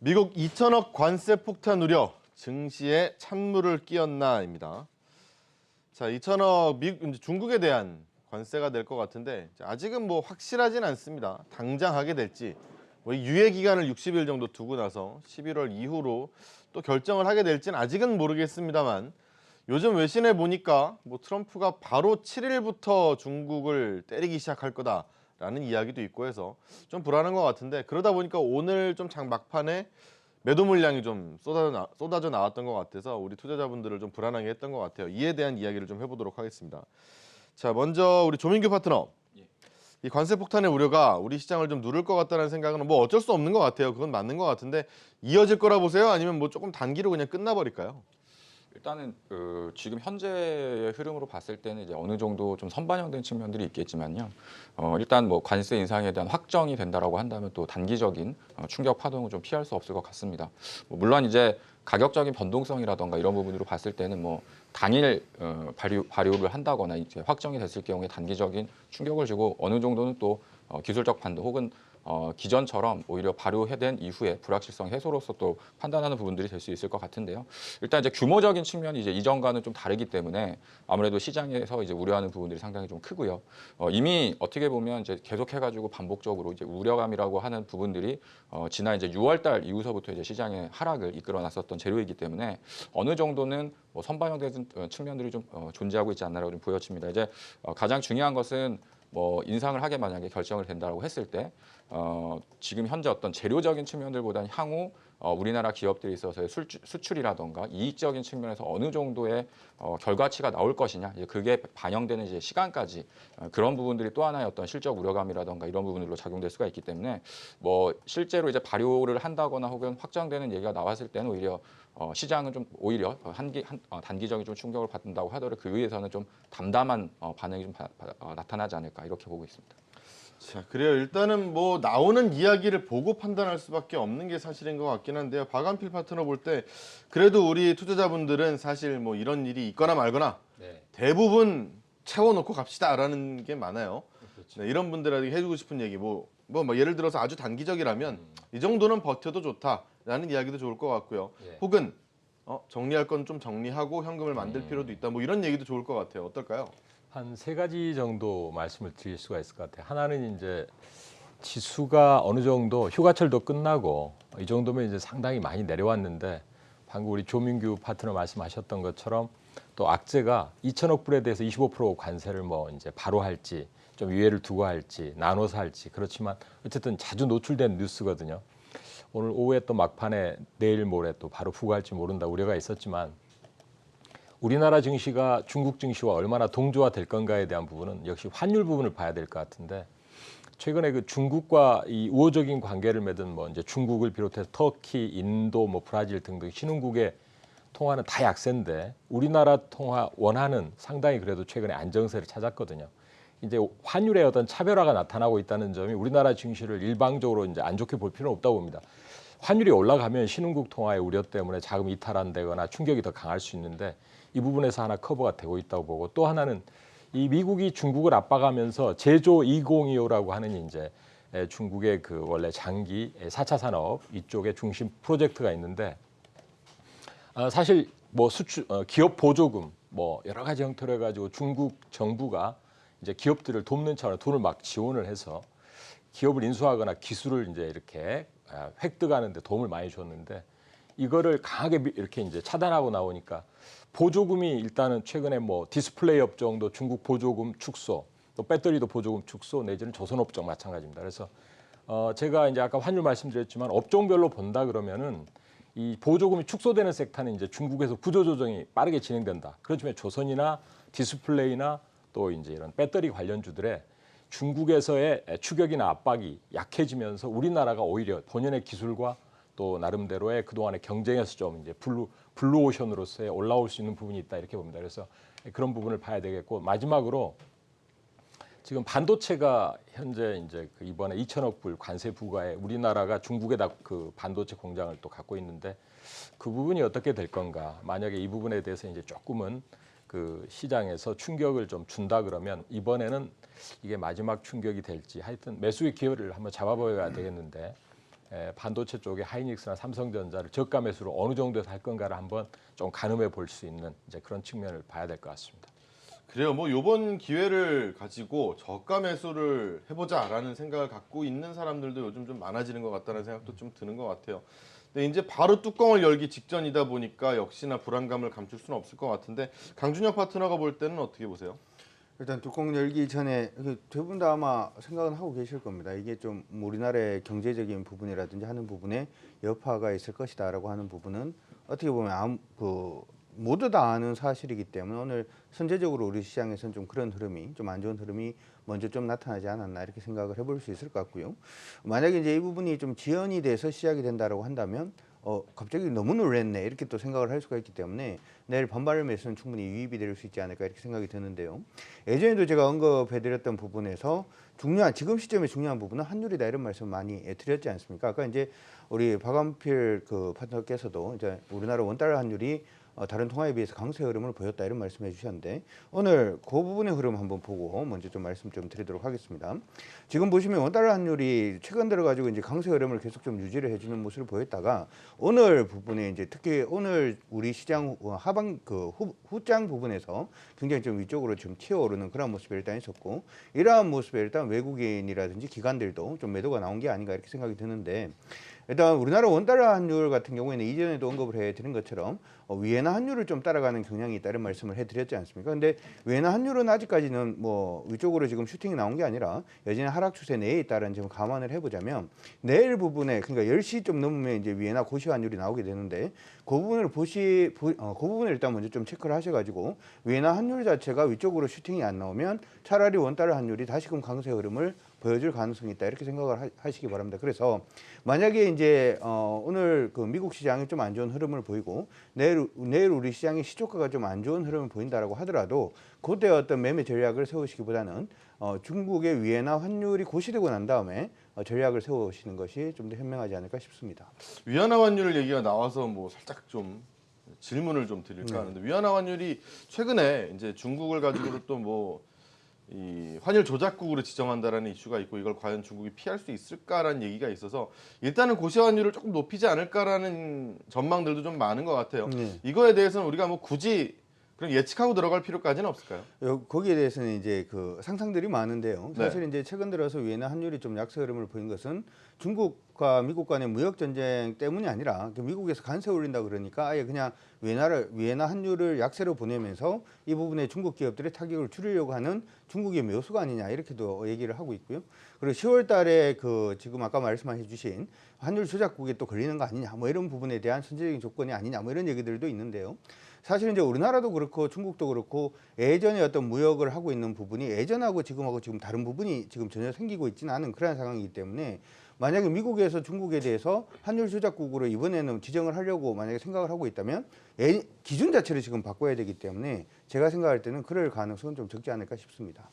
미국 2천억 관세 폭탄 우려, 증시에 찬물을 끼얹나입니다. 자, 2천억 이제 중국에 대한 관세가 될 것 같은데 아직은 뭐 확실하진 않습니다. 당장 하게 될지 이 유예 기간을 60일 정도 두고 나서 11월 이후로 또 결정을 하게 될지는 아직은 모르겠습니다만 요즘 외신에 보니까 뭐 트럼프가 바로 7일부터 중국을 때리기 시작할 거다라는 이야기도 있고 해서 좀 불안한 것 같은데 그러다 보니까 오늘 좀 장 막판에 매도 물량이 좀 쏟아져 나왔던 것 같아서 우리 투자자분들을 좀 불안하게 했던 것 같아요. 이에 대한 이야기를 좀 해보도록 하겠습니다. 자, 먼저 우리 조민규 파트너. 이 관세 폭탄의 우려가 우리 시장을 좀 누를 것 같다는 생각은 뭐 어쩔 수 없는 것 같아요. 그건 맞는 것 같은데 이어질 거라 보세요? 아니면 뭐 조금 단기로 그냥 끝나버릴까요? 일단은 지금 현재의 흐름으로 봤을 때는 이제 어느 정도 좀 선반영된 측면들이 있겠지만요. 일단 뭐 관세 인상에 대한 확정이 된다라고 한다면 또 단기적인 충격 파동을 좀 피할 수 없을 것 같습니다. 물론 이제 가격적인 변동성이라던가 이런 부분으로 봤을 때는 뭐 당일 발효를 한다거나 이제 확정이 됐을 경우에 단기적인 충격을 주고 어느 정도는 또 기술적 판도 혹은 기존처럼 오히려 발효된 이후에 불확실성 해소로서 또 판단하는 부분들이 될 수 있을 것 같은데요. 일단 이제 규모적인 측면이 이제 이전과는 좀 다르기 때문에 아무래도 시장에서 이제 우려하는 부분들이 상당히 좀 크고요. 이미 어떻게 보면 이제 계속해가지고 반복적으로 이제 우려감이라고 하는 부분들이 지난 이제 6월달 이후서부터 이제 시장의 하락을 이끌어놨었던 재료이기 때문에 어느 정도는 뭐 선반영된 측면들이 좀 존재하고 있지 않나라고 좀 보여집니다. 이제 가장 중요한 것은 뭐 인상을 하게 만약에 결정을 된다고 했을 때 지금 현재 어떤 재료적인 측면들보다는 향후 우리나라 기업들에 있어서의 수출이라던가 이익적인 측면에서 어느 정도의 결과치가 나올 것이냐 이제 그게 반영되는 이제 시간까지 그런 부분들이 또 하나의 어떤 실적 우려감이라던가 이런 부분들로 작용될 수가 있기 때문에 뭐 실제로 이제 발효를 한다거나 혹은 확정되는 얘기가 나왔을 때는 오히려 시장은 좀 오히려 단기적인 좀 충격을 받는다고 하더라도 그 위에서는 좀 담담한 반응이 좀 나타나지 않을까 이렇게 보고 있습니다. 자, 그래요. 일단은 뭐 나오는 이야기를 보고 판단할 수밖에 없는 게 사실인 것 같긴 한데요. 박한필 파트너 볼 때 그래도 우리 투자자분들은 사실 뭐 이런 일이 있거나 말거나 네. 대부분 채워놓고 갑시다라는 게 많아요. 그렇죠. 네, 이런 분들에게 해주고 싶은 얘기 뭐 예를 들어서 아주 단기적이라면 이 정도는 버텨도 좋다라는 이야기도 좋을 것 같고요. 예. 혹은 정리할 건 좀 정리하고 현금을 만들 필요도 있다. 뭐 이런 얘기도 좋을 것 같아요. 어떨까요? 한 세 가지 정도 말씀을 드릴 수가 있을 것 같아요. 하나는 이제 지수가 어느 정도 휴가철도 끝나고 이 정도면 이제 상당히 많이 내려왔는데 방금 우리 조민규 파트너 말씀하셨던 것처럼 또 악재가 2천억 불에 대해서 25% 관세를 뭐 이제 바로 할지 좀 유예를 두고 할지 나눠서 할지 그렇지만 어쨌든 자주 노출된 뉴스거든요. 오늘 오후에 또 막판에 내일 모레 또 바로 부과할지 모른다 우려가 있었지만 우리나라 증시가 중국 증시와 얼마나 동조화 될 건가에 대한 부분은 역시 환율 부분을 봐야 될 것 같은데 최근에 그 중국과 이 우호적인 관계를 맺은 뭐 이제 중국을 비롯해서 터키, 인도, 뭐 브라질 등등 신흥국의 통화는 다 약세인데 우리나라 통화 원화는 상당히 그래도 최근에 안정세를 찾았거든요. 이제 환율의 어떤 차별화가 나타나고 있다는 점이 우리나라 증시를 일방적으로 이제 안 좋게 볼 필요는 없다고 봅니다. 환율이 올라가면 신흥국 통화의 우려 때문에 자금 이탈한다거나 충격이 더 강할 수 있는데 이 부분에서 하나 커버가 되고 있다고 보고 또 하나는 이 미국이 중국을 압박하면서 제조 2025라고 하는 이제 중국의 그 원래 장기 4차 산업 이쪽에 중심 프로젝트가 있는데 사실 뭐 수출 기업 보조금 뭐 여러 가지 형태로 해가지고 중국 정부가 이제 기업들을 돕는 차원에 돈을 막 지원을 해서 기업을 인수하거나 기술을 이제 이렇게 획득하는 데 도움을 많이 줬는데 이거를 강하게 이렇게 이제 차단하고 나오니까 보조금이 일단은 최근에 뭐 디스플레이 업종도 중국 보조금 축소, 또 배터리도 보조금 축소 내지는 조선 업종 마찬가지입니다. 그래서 제가 이제 아까 환율 말씀드렸지만 업종별로 본다 그러면은 이 보조금이 축소되는 섹터는 이제 중국에서 구조 조정이 빠르게 진행된다. 그렇지만 조선이나 디스플레이나 또 이제 이런 배터리 관련주들의 중국에서의 추격이나 압박이 약해지면서 우리나라가 오히려 본연의 기술과 또 나름대로의 그동안의 경쟁에서 좀 이제 블루오션으로서의 올라올 수 있는 부분이 있다 이렇게 봅니다. 그래서 그런 부분을 봐야 되겠고 마지막으로 지금 반도체가 현재 이제 그 이번에 2천억 불 관세 부과에 우리나라가 중국에다 그 반도체 공장을 또 갖고 있는데 그 부분이 어떻게 될 건가? 만약에 이 부분에 대해서 이제 조금은 그 시장에서 충격을 좀 준다 그러면 이번에는 이게 마지막 충격이 될지 하여튼 매수의 기회를 한번 잡아봐야 되겠는데 반도체 쪽에 하이닉스나 삼성전자를 저가 매수로 어느 정도에서 할 건가를 한번 좀 가늠해 볼 수 있는 이제 그런 측면을 봐야 될 것 같습니다. 그래요. 뭐 이번 기회를 가지고 저가 매수를 해보자라는 생각을 갖고 있는 사람들도 요즘 좀 많아지는 것 같다는 생각도 좀 드는 것 같아요. 근데 이제 바로 뚜껑을 열기 직전이다 보니까 역시나 불안감을 감출 수는 없을 것 같은데 강준혁 파트너가 볼 때는 어떻게 보세요? 일단 뚜껑 열기 전에 대부분 다 아마 생각은 하고 계실 겁니다. 이게 좀 우리나라의 경제적인 부분이라든지 하는 부분에 여파가 있을 것이다라고 하는 부분은 어떻게 보면 모두 다 아는 사실이기 때문에 오늘 선제적으로 우리 시장에서는 좀 그런 흐름이 좀 안 좋은 흐름이 먼저 좀 나타나지 않았나 이렇게 생각을 해볼 수 있을 것 같고요. 만약에 이제 이 부분이 좀 지연이 돼서 시작이 된다라고 한다면 갑자기 너무 놀랬네 이렇게 또 생각을 할 수가 있기 때문에 내일 반발을 매수는 충분히 유입이 될 수 있지 않을까 이렇게 생각이 드는데요. 예전에도 제가 언급해드렸던 부분에서 지금 시점에 중요한 부분은 환율이다 이런 말씀 많이 드렸지 않습니까? 아까 이제 우리 박완필 그 파트너께서도 이제 우리나라 원달러 환율이 다른 통화에 비해서 강세 흐름을 보였다 이런 말씀해 주셨는데 오늘 그 부분의 흐름 한번 보고 먼저 좀 말씀 좀 드리도록 하겠습니다. 지금 보시면 원달러 환율이 최근 들어가지고 이제 강세 흐름을 계속 좀 유지를 해주는 모습을 보였다가 오늘 부분에 이제 특히 오늘 우리 시장 후장 부분에서 굉장히 좀 위쪽으로 좀 튀어오르는 그런 모습이 일단 있었고 이러한 모습에 일단 외국인이라든지 기관들도 좀 매도가 나온 게 아닌가 이렇게 생각이 드는데 일단 우리나라 원달러 환율 같은 경우에는 이전에도 언급을 해드린 것처럼 위엔화 환율을 좀 따라가는 경향이 있다는 말씀을 해드렸지 않습니까? 근데 위엔화 환율은 아직까지는 뭐 위쪽으로 지금 슈팅이 나온 게 아니라 여전히 하락 추세 내에 있다는 점을 감안을 해보자면 내일 부분에 그러니까 10시 좀 넘으면 이제 위엔화 고시 환율이 나오게 되는데 그 부분을 그 부분을 일단 먼저 좀 체크를 하셔가지고 위엔화 환율 자체가 위쪽으로 슈팅이 안 나오면 차라리 원달러 환율이 다시금 강세 흐름을 보여줄 가능성이 있다 이렇게 생각을 하시기 바랍니다. 그래서 만약에 이제 오늘 그 미국 시장이 좀 안 좋은 흐름을 보이고 내일 우리 시장의 시초가가 좀 안 좋은 흐름을 보인다라고 하더라도 그때 어떤 매매 전략을 세우시기보다는 중국의 위엔화 환율이 고시되고 난 다음에 전략을 세우시는 것이 좀 더 현명하지 않을까 싶습니다. 위안화 환율 얘기가 나와서 뭐 살짝 좀 질문을 좀 드릴까 하는데 위안화 환율이 최근에 이제 중국을 가지고도 또 뭐 이 환율 조작국으로 지정한다라는 이슈가 있고 이걸 과연 중국이 피할 수 있을까라는 얘기가 있어서 일단은 고시 환율을 조금 높이지 않을까라는 전망들도 좀 많은 것 같아요. 이거에 대해서는 우리가 뭐 굳이 그럼 예측하고 들어갈 필요까지는 없을까요? 거기에 대해서는 이제 그 상상들이 많은데요. 사실 이제 최근 들어서 위엔화 환율이 좀 약세 흐름을 보인 것은 중국과 미국 간의 무역 전쟁 때문이 아니라 미국에서 관세 올린다 그러니까 아예 그냥 위엔화 환율을 약세로 보내면서 이 부분에 중국 기업들의 타격을 줄이려고 하는 중국의 묘수가 아니냐 이렇게도 얘기를 하고 있고요. 그리고 10월 달에 그 지금 아까 말씀해 주신 환율 조작국에 또 걸리는 거 아니냐 뭐 이런 부분에 대한 선제적인 조건이 아니냐 뭐 이런 얘기들도 있는데요. 사실 이제 우리나라도 그렇고 중국도 그렇고 예전에 어떤 무역을 하고 있는 부분이 예전하고 지금하고 지금 다른 부분이 지금 전혀 생기고 있지는 않은 그런 상황이기 때문에 만약에 미국에서 중국에 대해서 환율 조작국으로 이번에는 지정을 하려고 만약에 생각을 하고 있다면 기준 자체를 지금 바꿔야 되기 때문에 제가 생각할 때는 그럴 가능성은 좀 적지 않을까 싶습니다.